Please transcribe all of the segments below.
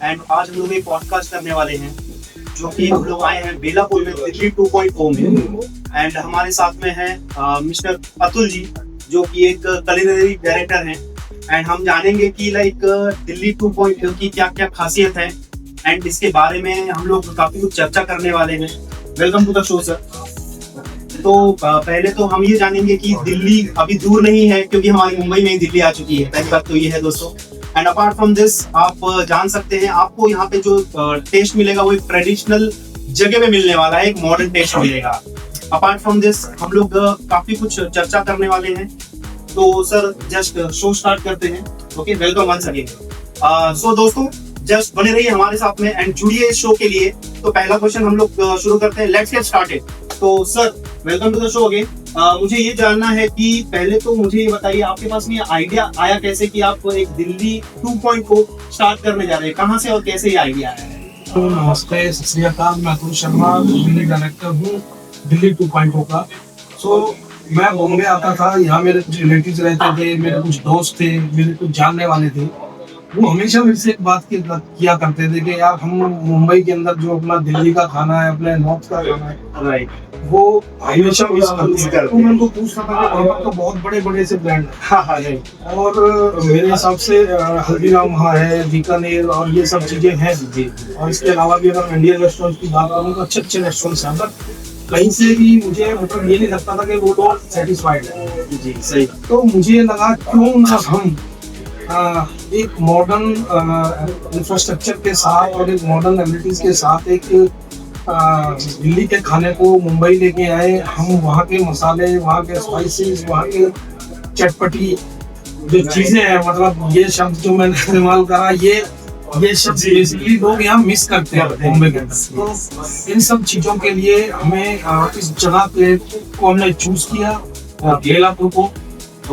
And आज हम लोग एक पॉडकास्ट करने वाले हैं जो कि हम लोग आए हैं बेलापुर में दिल्ली 2.0 में। एंड हमारे साथ में है मिस्टर अतुल जी जो कि एक culinary डायरेक्टर हैं। एंड हम जानेंगे कि लाइक दिल्ली 2.0 की क्या क्या खासियत है एंड इसके बारे में हम लोग काफी कुछ चर्चा करने वाले हैं। Welcome to the show sir. तो पहले तो हम ये जानेंगे कि दिल्ली अभी दूर नहीं है क्योंकि हमारी मुंबई में ही दिल्ली आ चुकी है। पहली बात तो ये है दोस्तों। एंड अपार्ट फ्रॉम दिस आप जान सकते हैं आपको यहाँ पे जो टेस्ट मिलेगा वो एक ट्रेडिशनल जगह में मिलने वाला है, एक मॉडर्न टेस्ट मिलेगा। अपार्ट फ्रॉम दिस हम लोग काफी कुछ चर्चा करने वाले हैं। तो सर जस्ट शो स्टार्ट करते हैं। Okay, welcome once again. So दोस्तों जस्ट बने रहिए हमारे साथ में एंड जुड़िए इस शो के लिए। तो पहला क्वेश्चन हम लोग शुरू करते हैं। Let's get started. तो sir welcome to the show again. मुझे ये जानना है कि पहले तो मुझे ये बताइए आपके पास में आइडिया आया कैसे कि आप एक दिल्ली 2.0 स्टार्ट करने जा रहे हैं, कहाँ से और कैसे ये आइडिया आया है? तो नमस्ते, सत श्री अकाल। मैं अतुल शर्मा दिल्ली डायरेक्टर हूँ दिल्ली 2.0 का। सो मैं बॉम्बे आता था, यहाँ मेरे कुछ रिलेटिव्स रहते थे, मेरे कुछ दोस्त थे, मेरे कुछ जानने वाले थे। वो हमेशा मेरे से एक बात किया करते थे कि यार हम मुंबई के अंदर जो अपना दिल्ली का खाना है, अपने नॉर्थ का खाना है, राइट, वो हमेशा मिस करते हैं। तो मैं उनको पूछता था कि वहाँ पर तो बहुत बड़े बड़े से ब्रांड है और मेरे हिसाब से हल्दीराम वहाँ है, बीकानेर और ये सब चीजें हैं। और इसके अलावा भी अगर इंडियन रेस्टोरेंट की बात करूँ तो अच्छे अच्छे रेस्टोरेंट्स हैं, बट कहीं से भी मुझे मतलब ये नहीं लगता था कि वो लोग सेटिस्फाइड है। जी सही। तो मुझे लगा क्यों ना हम एक मॉडर्न इंफ्रास्ट्रक्चर के साथ और एक मॉडर्न एमिनिटीज के साथ एक दिल्ली के खाने को मुंबई लेके आए। हम वहाँ के मसाले, वहाँ के स्पाइसेस, वहाँ के चटपटी जो चीजें हैं, मतलब ये शब्द जो मैंने इस्तेमाल करा, ये शब्द बेसिकली लोग यहाँ मिस करते हैं मुंबई के अंदर। तो इन सब चीजों के लिए हमें इस जगह को हमने चूज किया बेलापुर को,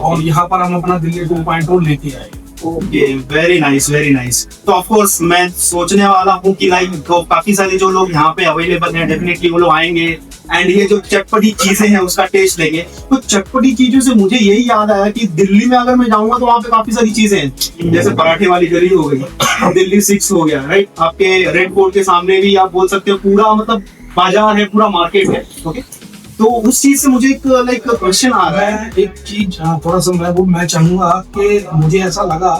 और यहाँ पर हम अपना दिल्ली 2.0 लेके आए। Okay, very nice very nice. तो ऑफ कोर्स मैं सोचने वाला हूँ कि लाइक काफी सारे जो लोग यहाँ पे अवेलेबल हैं डेफिनेटली वो लोग आएंगे एंड ये जो चटपटी चीजें हैं उसका टेस्ट लेंगे। तो चटपटी चीजों से मुझे यही याद आया कि दिल्ली में अगर मैं जाऊंगा तो वहाँ पे काफी सारी चीजें हैं, जैसे पराठे वाली गली हो गई, दिल्ली 6 हो गया, राइट। आपके रेड फोर्ट के सामने भी आप बोल सकते हो पूरा मतलब बाजार है, पूरा मार्केट है। ओके, तो उस चीज से मुझे एक लाइक क्वेश्चन आ रहा है। एक चीज थोड़ा सा मैं चाहूंगा कि मुझे ऐसा लगा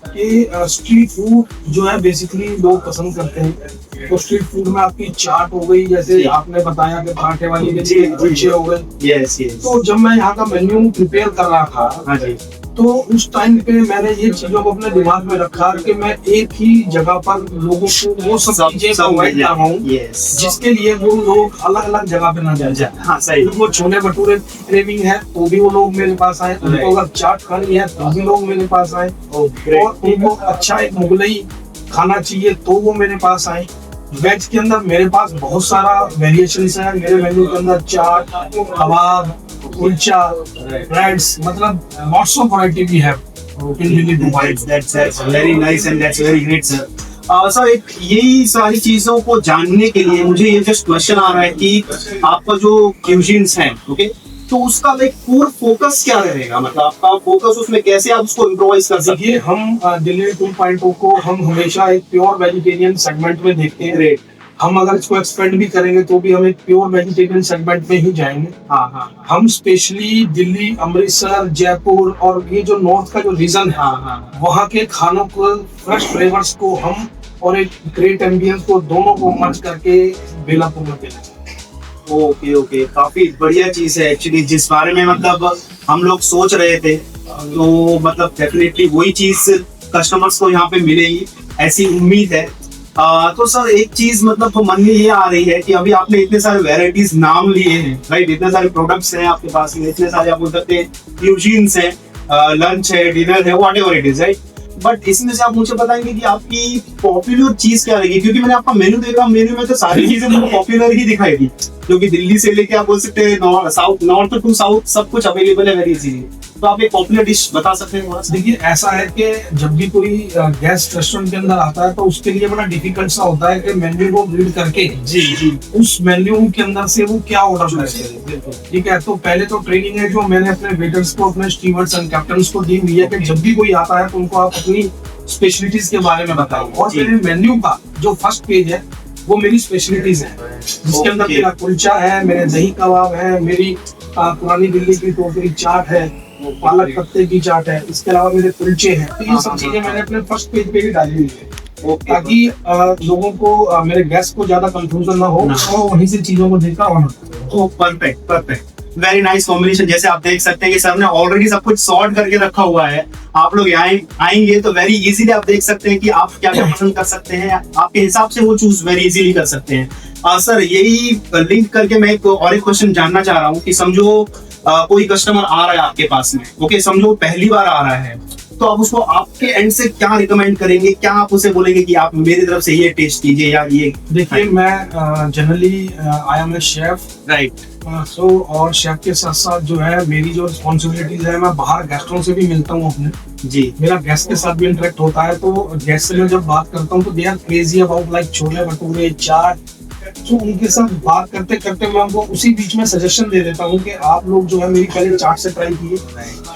कि स्ट्रीट फूड जो है बेसिकली लोग पसंद करते हैं। तो स्ट्रीट फूड में आपकी चाट हो गई, जैसे आपने बताया कि पराठे वाली कुलचे हो गए। Yes yes. तो जब मैं यहाँ का मेन्यू प्रिपेयर कर रहा था, हाँ जी, तो उस टाइम पे मैंने ये चीजों को अपने दिमाग में रखा कि मैं एक ही जगह पर लोगों को वो सब चीजें प्रोवाइड करवाऊं जिसके लिए वो लोग अलग अलग जगह पे ना जाए। हाँ सही। वो छोले भटूरे क्रेविंग है तो भी वो लोग मेरे पास आए, उनको अगर चाट खानी है तो भी लोग मेरे पास आए, और उनको अच्छा एक मुगलई खाना चाहिए तो वो मेरे पास आए। वेज के अंदर मेरे पास बहुत सारा वेरिएशंस है। मेरे मेन्यू के अंदर चाट, कबाब, कुलचा, ब्रेड्स, मतलब lots of variety we have in Delhi 2.0। That's very nice and that's very great sir। Sir एक यही सारी चीजों को जानने के लिए मुझे ये जस्ट क्वेश्चन आ रहा है कि आपका जो क्यूजिन्स हैं, ओके, तो उसका लाइक कोर फोकस क्या रहेगा, मतलब आपका फोकस उसमें कैसे आप उसको इम्प्रोवाइज कर सकते हैं? हम दिल्ली 2.0 को हम हमेशा एक प्योर वेजिटेरियन सेगमेंट में देखते हैं। हम अगर इसको एक्सपेंड भी करेंगे तो भी हम एक प्योर वेजिटेरियन सेगमेंट में ही जाएंगे। हाँ, हम स्पेशली दिल्ली, अमृतसर, जयपुर और ये जो नॉर्थ का जो रीजन है, वहाँ के खानों को, फ्रेश फ्लेवर्स को हम और एक ग्रेट एम्बियंस को दोनों को मर्ज करके बेलापुर में देना। ओके, काफी बढ़िया चीज है एक्चुअली, जिस बारे में मतलब हम लोग सोच रहे थे। तो मतलब डेफिनेटली वही चीज कस्टमर्स को यहाँ पे मिलेगी, ऐसी उम्मीद है। तो सर एक चीज मतलब तो मन में ये आ रही है कि अभी आपने इतने सारे वेराइटीज नाम लिए हैं, राइट, इतने सारे प्रोडक्ट्स हैं आपके पास में, इतने सारे आप बोल सकते हैं क्यूजीन्स हैं, लंच है, डिनर है, whatever it is, right. But इसमें से आप मुझे बताएंगे कि आपकी पॉपुलर चीज क्या रहेगी, क्योंकि मैंने आपका मेन्यू देखा, मेन्यू में तो सारी चीजें मुझे पॉपुलर ही दिखाई दी, क्योंकि दिल्ली से लेके आप बोल सकते हैं नॉर्थ टू साउथ सब कुछ अवेलेबल है वेरी इजीली। तो आप एक पॉपुलर डिश बता सकते हैं थोड़ा सा? देखिए ऐसा है कि जब भी कोई गेस्ट रेस्टोरेंट के अंदर आता है तो उसके लिए बड़ा डिफिकल्ट सा होता है कि मेन्यू को रीड करके जी उस मेन्यू के अंदर से वो क्या ऑर्डर करेंगे। ठीक है, तो पहले तो ट्रेनिंग है जो मैंने अपने वेटर्स को, अपने स्टीवर्ड्स एंड कैप्टन्स को दी हुई है कि जब भी कोई आता है तो उनको आप अपनी स्पेशलिटीज के बारे में बताऊं, और जी। मेरे मेन्यू का जो फर्स्ट पेज है वो मेरी स्पेशलिटीज है, जिसके अंदर ओके। मेरा कुलचा है, मेरे दही कबाब है, मेरी पुरानी दिल्ली की टोकरी चाट है, पालक पत्ते की चाट है, इसके अलावा मेरे कुलचे हैं। तो ये सब चीजें मैंने अपने फर्स्ट पेज पे ही डाली हुई है, ओके। ताकि लोगों को, मेरे गेस्ट को ज्यादा कंफ्यूजन ना हो और वहीं से चीजों को देखकर order. Oh perfect perfect, very nice combination. जैसे आप देख सकते हैं कि सर ने ऑलरेडी सब कुछ सॉर्ट करके रखा हुआ है। आप लोग यहाँ आएंगे तो वेरी इजीली आप देख सकते हैं कि आप क्या क्या पसंद कर सकते हैं, आपके हिसाब से वो चूज वेरी इजीली कर सकते हैं। सर यही लिंक करके मैं एक और एक क्वेश्चन जानना चाह रहा हूँ कि समझो कोई कस्टमर आ रहा है आपके पास में, ओके, समझो पहली बार आ रहा है, तो आप उसको आपके एंड से क्या रिकमेंड करेंगे, क्या आप उसे बोलेंगे कि आप मेरी तरफ से ये टेस्ट कीजिए या ये? देखिए, मैं generally I am a chef, right. So और शेफ के साथ साथ जो है मेरी जो रिस्पॉन्सिबिलिटीज है, मैं बाहर गेस्टों से भी मिलता हूँ अपने, जी। मेरा गेस्ट के साथ भी इंटरेक्ट होता है। तो गेस्ट से मैं जब बात करता हूँ तो they are crazy about like chole bhature chaat. तो उनके साथ बात करते करते मैं उनको उसी बीच में सजेशन दे देता हूँ कि आप लोग जो है मेरी पहले चाट से ट्राई कीजिए,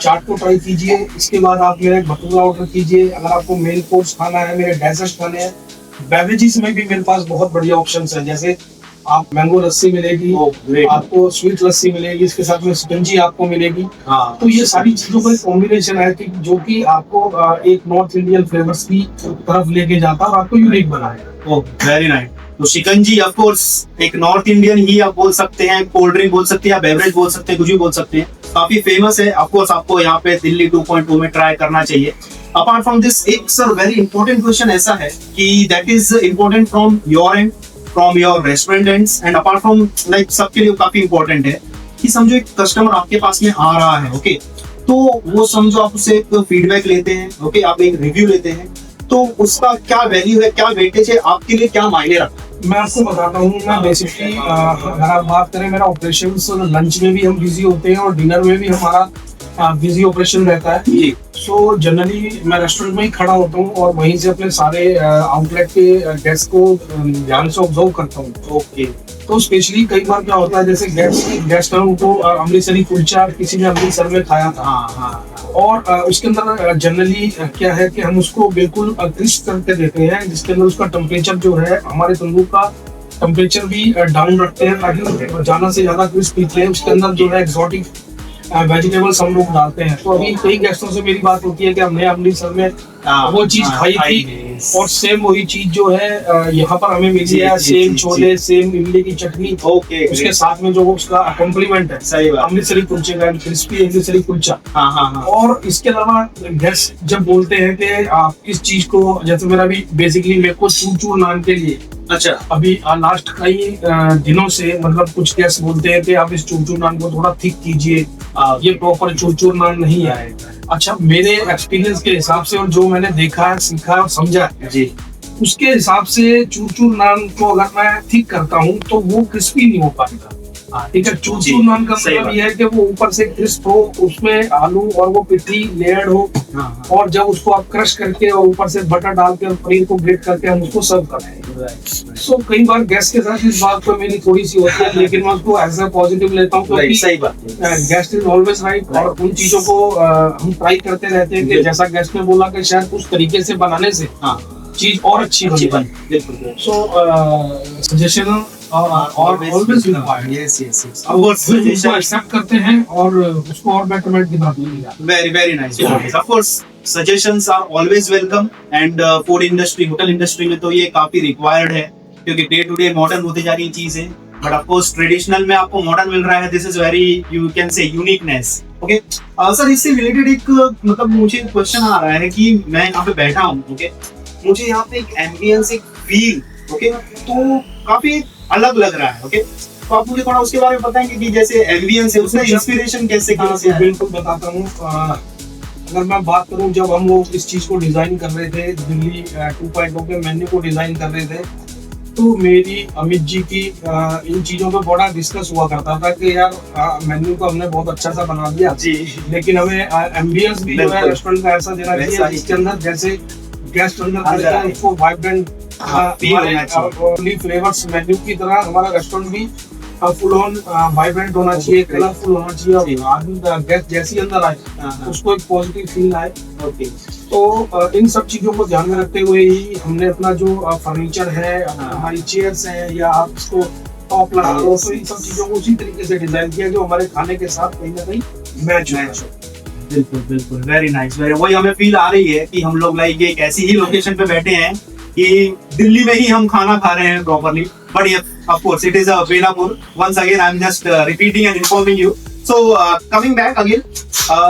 चाट को ट्राई कीजिए, इसके बाद आप मेरा एक भटूरा ऑर्डर कीजिए। अगर आपको मेन कोर्स खाना है, मेरे डेजर्ट खाने हैं, बेवरेजेस में भी मेरे पास बहुत बढ़िया ऑप्शंस हैं। जैसे आप मैंगो लस्सी मिलेगी, आपको स्वीट लस्सी मिलेगी, इसके साथ में शिकंजी आपको मिलेगी। हाँ। तो ये सारी चीजों का कॉम्बिनेशन है कि जो कि आपको एक नॉर्थ इंडियन फ्लेवर्स की तरफ लेके जाता है और आपको यूनिक बनाएगा। Oh very nice. तो शिकंजी ऑफ कोर्स एक नॉर्थ इंडियन ही आप बोल सकते हैं, कोल्ड ड्रिंक बोल सकते हैं, बेवरेज बोल सकते हैं, कुछ भी बोल सकते हैं, काफी फेमस है। ऑफ कोर्स आपको यहाँ पे दिल्ली 2.2 में ट्राई करना चाहिए। अपार्ट फ्रॉम दिस, एक सर वेरी इंपॉर्टेंट क्वेश्चन ऐसा है कि that is important from your and, from your restaurant ends and apart from like सबके लिए काफी इंपॉर्टेंट है कि समझो एक कस्टमर आपके पास में आ रहा है, ओके, तो वो समझो आप उससे एक फीडबैक लेते हैं, ओके, आप एक रिव्यू लेते हैं, तो उसका क्या वैल्यू है, क्या वेटेज है, आपके लिए क्या मायने रखता है? मैं आपको बताता हूँ, मैं बेसिकली अगर आप बात करें मेरा ऑपरेशंस, लंच में भी हम बिजी होते हैं और डिनर में भी हमारा बिजी ऑपरेशन रहता है। जी। सो जनरली मैं रेस्टोरेंट में ही खड़ा होता हूँ और वहीं से अपने सारे आउटलेट के गेस्ट को ध्यान से ऑब्जर्व करता हूँ। ओके। तो स्पेशली कई बार क्या होता है, जैसे गेस्ट हैं उनको अमृतसरी कुलचा किसी ने अमृतसर में खाया था, हाँ। और उसके अंदर जनरली क्या है कि हम उसको बिल्कुल क्रिस्प करके देते हैं, जिसके अंदर उसका टेम्परेचर जो है, हमारे तंदूर का टेम्परेचर भी डाउन रखते हैं ताकि ज्यादा से ज्यादा क्रिस्प निकले। उसके अंदर जो है एक्सोटिक वेजिटेबल्स हम लोग डालते हैं। तो अभी कई गेस्टों से मेरी बात होती है कि हमने अमृतसर में वो चीज खाई थी और सेम वही चीज जो है यहाँ पर हमें मिली है, सेम छोले, सेम इमली की चटनी, ओके, उसके साथ में जो उसका कॉम्प्लीमेंट है, सही बात, अमृतसरी कुलचे का, क्रिस्पी अमृतसरी कुलचा। हाँ। और इसके अलावा गेस्ट जब बोलते हैं कि आप इस चीज को, जैसे मेरा भी बेसिकली मेरे को चूर नान के लिए, अच्छा, अभी लास्ट कई दिनों से मतलब कुछ गेस्ट बोलते हैं कि आप इस चूर नान को थोड़ा थिक कीजिए, ये प्रॉपर चूर नान नहीं है। अच्छा, मेरे एक्सपीरियंस के हिसाब से और जो मैंने देखा है, सीखा और समझा है जी, उसके हिसाब से चूर नान को अगर मैं थिक करता हूँ तो वो क्रिस्पी नहीं हो पाएगा। ठीक है, चूर नान का मतलब ये है कि वो ऊपर से क्रिस्प हो, उसमें आलू और वो पिट्ठी लेयर्ड हो, और जब उसको आप क्रश करके और ऊपर से बटर डाल के और पनीर को ग्रेट करके हम उसको सर्व करते हैं। सो कई बार गेस्ट के साथ इस बात पर मेरी थोड़ी सी होती है, लेकिन मैं उसको एज ए पॉजिटिव लेता हूँ, क्योंकि सही बात, गेस्ट इज ऑलवेज राइट। और उन चीजों को हम ट्राई करते रहते हैं कि जैसा गेस्ट ने बोला कि शायद उस तरीके से बनाने से चीज और अच्छी बने। सो सजेशन always required. Yes. अब वो उसको एक्सेप्ट करते हैं और उसको और बेटरमेंट की बात होगी। Very nice. Of course, suggestions are always welcome and food industry, hotel industry में तो ये काफी रिक्वायर्ड है, क्योंकि डे टू डे मॉडर्न होती जा रही चीजें। बट ऑफ कोर्स ट्रेडिशनल में आपको मॉडर्न मिल रहा है, this is very, you can say, uniqueness. Okay sir, इससे रिलेटेड एक मतलब मुझे क्वेश्चन आ रहा है कि मैं यहाँ पे बैठा हूँ, ओके, मुझे यहाँ पे एक एम्बियंस, एक फील, ओके, तो काफी अलग लग रहा है, ओके, तो आप मुझे थोड़ा उसके बारे में बताएंगे कि जैसे एम्बियंस है उसमें इंस्पिरेशन कैसे कहाँ से आया? बिल्कुल बताता हूँ। अगर मैं बात करूँ, जब हम लोग इस चीज को डिजाइन कर रहे थे, दिल्ली 2.0 के मेन्यू को डिजाइन कर रहे थे, तो मेरी अमित जी की इन चीजों पे बड़ा डिस्कस हुआ करता था कि यार मेन्यू को हमने बहुत अच्छा सा बना दिया जी, लेकिन हमें एम्बियंस भी जो है रेस्टोरेंट का ऐसा देना चाहिए जिसके अंदर जैसे गेस्ट अंदर उसको वाइब्रेंट फ्लेवर्स मेन्यू की तरह हमारा रेस्टोरेंट भी फुल ऑन वाइब्रेंट होना चाहिए, कलरफुल होना चाहिए, और आदमी गेस्ट जैसी अंदर आए उसको एक पॉजिटिव फील आए। ओके तो इन सब चीजों को ध्यान में रखते हुए ही हमने अपना जो फर्नीचर है, हमारी चेयर्स हैं, या आप इसको टॉप लगा लो, तो इन सब चीजों को उसी तरीके से डिजाइन किया जो हमारे खाने के साथ कहीं ना कहीं मैच हो। बिल्कुल बिल्कुल, वेरी नाइस, वेरी, वही हमें फील आ रही है कि हम लोग लाइक एक ऐसी ही लोकेशन पे बैठे हैं कि दिल्ली में ही हम खाना खा रहे हैं properly, but of course it is Belapur. Once again I am just repeating and informing you. So coming back again,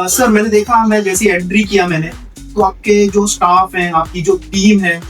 sir मैंने देखा, मैं जैसी एंट्री किया मैंने, तो आपके जो स्टाफ हैं, आपकी जो टीम है,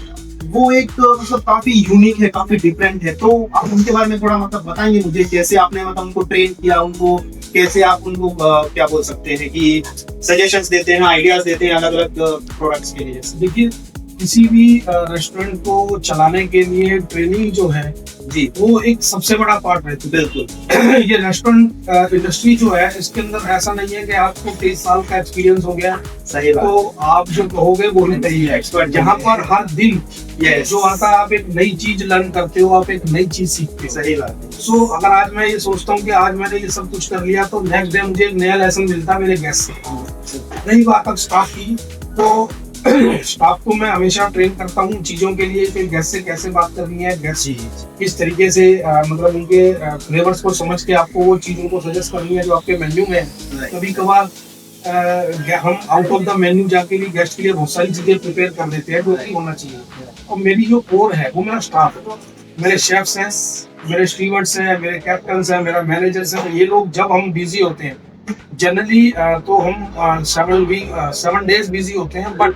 वो एक मतलब काफी यूनिक है, काफी डिफरेंट है। तो आप उनके बारे में थोड़ा मतलब बताएंगे मुझे, कैसे आपने मतलब उनको ट्रेन किया, उनको कैसे आप उनको क्या बोल सकते हैं कि सजेशंस देते हैं, आइडियाज देते हैं अलग अलग प्रोडक्ट्स के लिए। देखिए, किसी भी रेस्टोरेंट को चलाने के लिए ट्रेनिंग जो है जी, वो एक सबसे बड़ा पार्ट रहती है। बिल्कुल। ये रेस्टोरेंट इंडस्ट्री जो है, इसके अंदर ऐसा नहीं है कि आपको 30 साल का एक्सपीरियंस हो गया सही बात, तो आप जो कहोगे वो नहीं सही है। एक्सपर्ट यहाँ पर हर दिन Yes. जो आता है, आप एक नई चीज लर्न करते हो, आप एक नई चीज सीखते हो। सही बात, सो अगर आज मैं ये सोचता हूँ कि आज मैंने ये सब कुछ कर लिया, तो नेक्स्ट डे मुझे एक नया लेसन मिलता है मेरे गेस्ट से। रही बात अब स्टाफ की, तो स्टाफ को मैं हमेशा ट्रेन करता हूँ चीजों के लिए कि गेस्ट से कैसे बात करनी है, गेस्ट किस तरीके से मतलब उनके फ्लेवर्स को समझ के आपको वो चीजों को सजेस्ट करनी है जो आपके मेन्यू में है। कभी कभार हम आउट ऑफ द मेन्यू जाके लिए गेस्ट के लिए बहुत सारी चीजें प्रिपेयर कर देते हैं जो कि होना चाहिए। और मेरी जो कोर है वो मेरा स्टाफ है, मेरे शेफ्स हैं, मेरे स्टीवर्ड्स हैं, मेरे कैप्टन्स हैं, मेरा मैनेजर्स हैं। ये लोग जब हम बिजी होते हैं, जनरली तो हम 7 डेज बिजी होते हैं, बट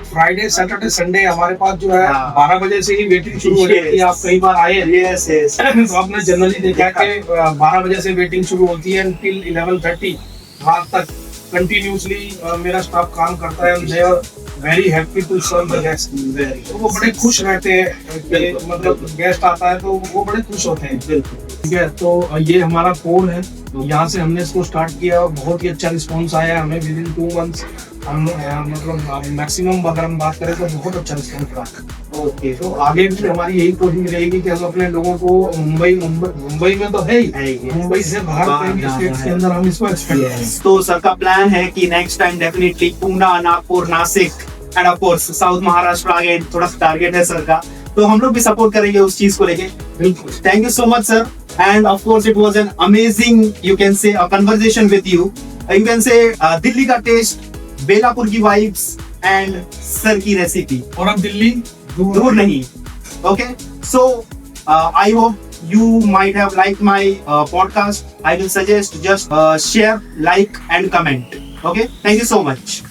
फ्राइडे सैटरडे संडे हमारे पास जो है 12 बजे से ही वेटिंग शुरू हो जाती है। आप कई बार आए तो आपने जनरली देखा कि 12 बजे से वेटिंग शुरू होती है टिल 11:30 रात तक कंटिन्यूसली मेरा स्टाफ काम करता है। They are very happy to serve the guest. तो वो बड़े खुश रहते हैं कि मतलब गेस्ट आता है तो वो बड़े खुश होते हैं। ठीक है, तो ये हमारा कोर है, यहाँ से हमने इसको स्टार्ट किया, बहुत ही अच्छा रिस्पॉन्स आया हमें। विद इन 2 मंथ्स हम मतलब मैक्सिमम अगर हम बात करें तो बहुत अच्छा रिस्पॉन्स रहा। ओके, तो आगे भी हमारी यही कोशिश रहेगी कि हम अपने लोगों को मुंबई में तो है ही, मुंबई से बाहर स्टेट्स के अंदर हम इसको एक्सपेंड करें। तो सर का प्लान है कि next time definitely Poona, Nagpur, Nashik end of course south Maharashtra आगे थोड़ा सा टारगेट है सर का, तो हम लोग भी सपोर्ट करेंगे उस चीज को लेके। बिल्कुल, thank you so much sir, and of course it was an amazing, you can say, a conversation with you. You can say Delhi का टेस्ट, बेलापुर की वाइब्स एंड सर की रेसिपी। और अब दिल्ली दूर नहीं। Okay, so I hope you might have liked my podcast. I will suggest just share, like and comment. Okay, thank you so much.